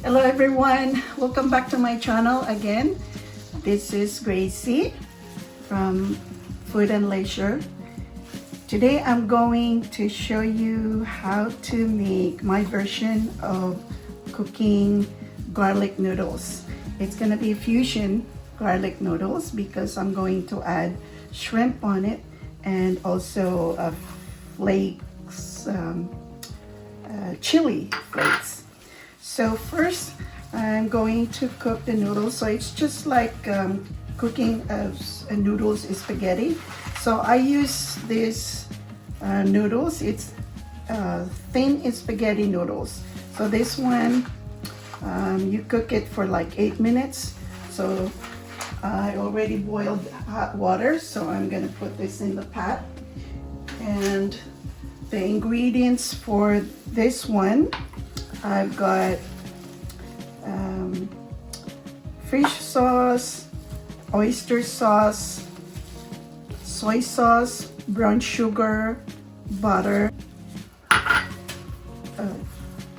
Hello everyone, welcome back to my channel again. This is Gracie from Food and Leisure. Today I'm going to show you how to make my version of cooking garlic noodles. It's gonna be fusion garlic noodles because I'm going to add shrimp on it and also flakes, chili flakes. So first, I'm going to cook the noodles. So it's just like cooking noodles spaghetti. So I use this noodles. It's thin spaghetti noodles. So this one, you cook it for like 8 minutes. So I already boiled hot water. So I'm gonna put this in the pot. And the ingredients for this one, I've got fish sauce, oyster sauce, soy sauce, brown sugar, butter,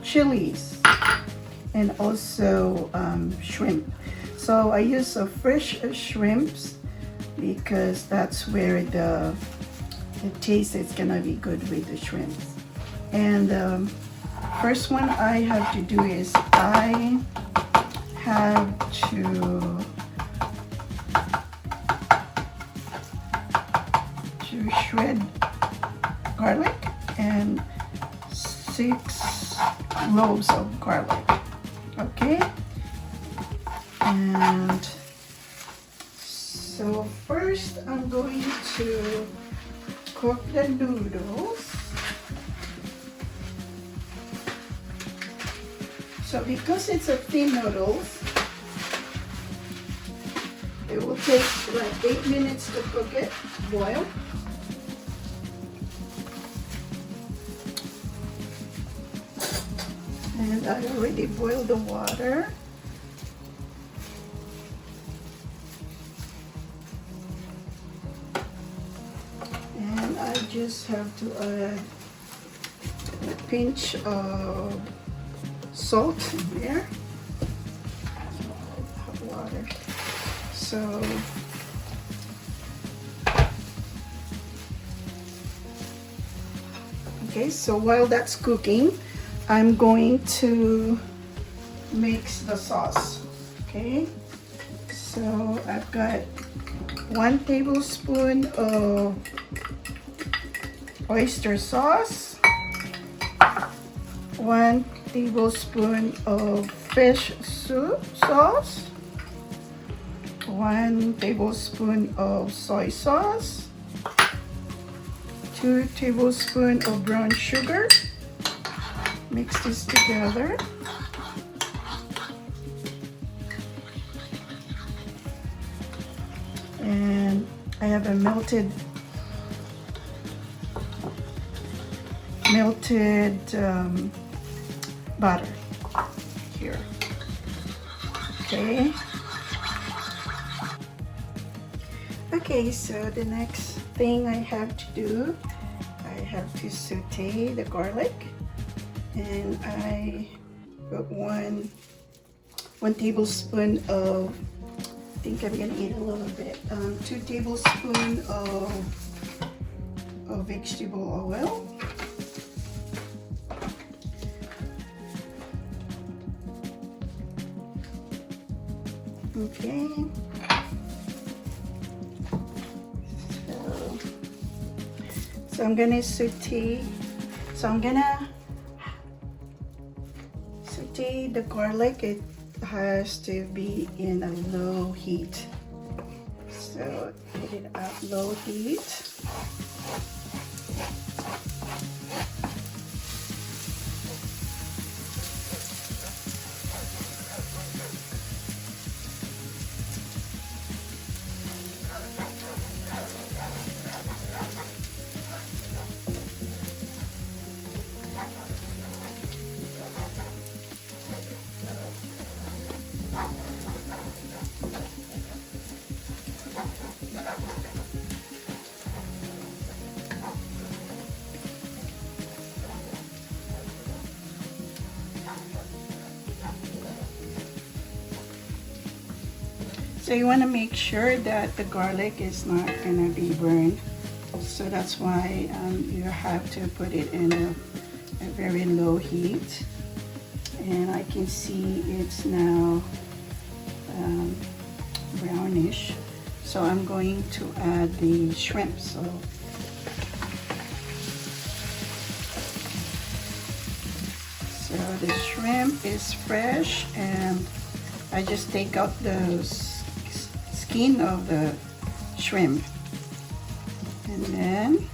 chilies, and also shrimp. So I use fresh shrimps because that's where the taste is gonna be good with the shrimps. And first one I have to do is I have to shred garlic and 6 cloves of garlic. Okay, and so first I'm going to cook the noodles. So because it's a thin noodles, it will take like 8 minutes to cook it, boil. And I already boiled the water. And I just have to add a pinch of salt in there, hot water. So okay, so while that's cooking, I'm going to mix the sauce. Okay, so I've got 1 tablespoon of oyster sauce, 1 tablespoon of fish soup sauce, 1 tablespoon of soy sauce, 2 tablespoons of brown sugar. Mix this together. And I have a melted butter here. Okay, so the next thing I have to do, I have to saute the garlic, and I put one tablespoon of, I think I'm gonna eat a little bit, 2 tablespoons of vegetable oil. Okay, so I'm gonna saute. So I'm gonna saute the garlic. It has to be in a low heat. So put it at low heat. So you want to make sure that the garlic is not gonna be burned. So that's why you have to put it in a very low heat. And I can see it's now brownish. So I'm going to add the shrimp. So the shrimp is fresh, and I just take out the skin of the shrimp, and then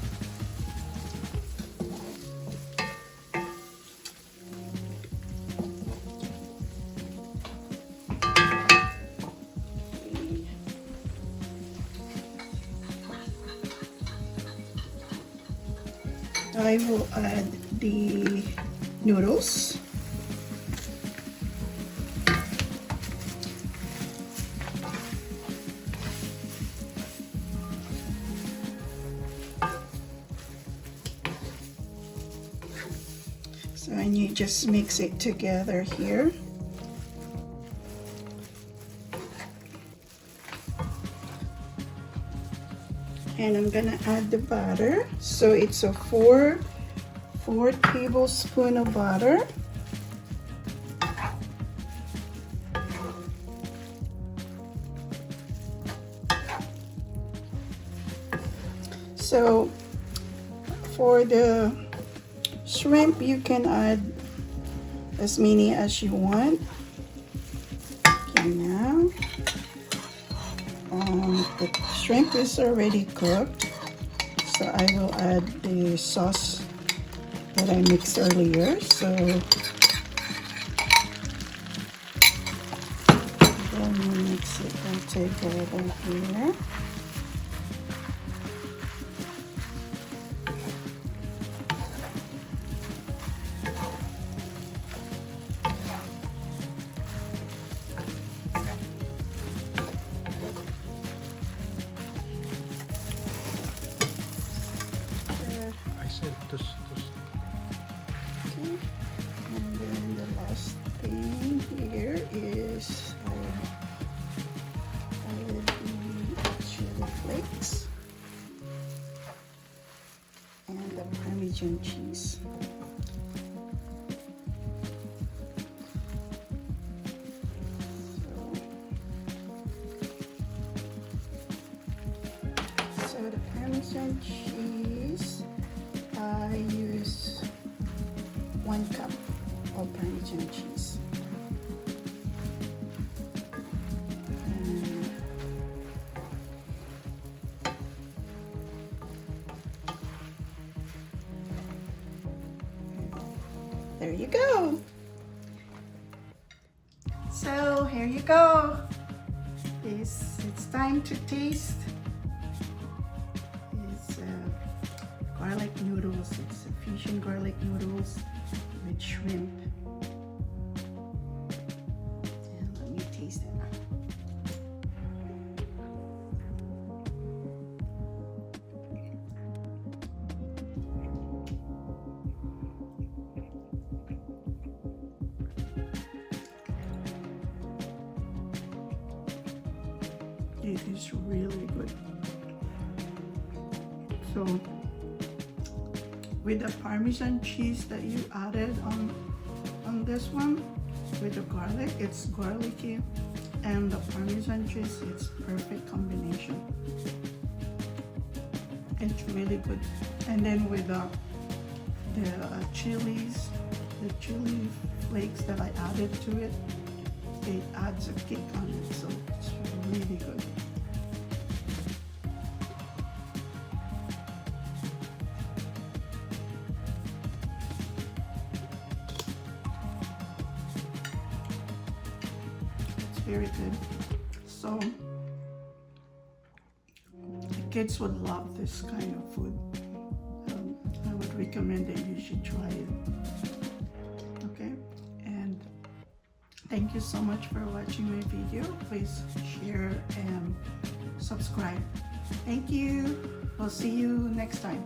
I will add the noodles. So, and you just mix it together here. And I'm gonna add the butter. So it's a 4 tablespoons of butter. So for the shrimp, you can add as many as you want. Okay, now the shrimp is already cooked, so I will add the sauce that I mixed earlier. So then you mix it all together here. Okay. And then the last thing here is the chili flakes and the Parmesan cheese. So the Parmesan cheese, I use 1 cup of Parmesan cheese. And there you go. So here you go. It's time to taste. It's garlic noodles. It's a fusion garlic noodles with shrimp. And let me taste it. It is really good. So with the Parmesan cheese that you added on this one, with the garlic, it's garlicky, and the Parmesan cheese, it's perfect combination. It's really good. And then with the chilies, the chili flakes that I added to it, it adds a kick on it, so it's really good. Very good. So the kids would love this kind of food. I would recommend that you should try it. Okay, and thank you so much for watching my video. Please share and subscribe. Thank you. We'll see you next time.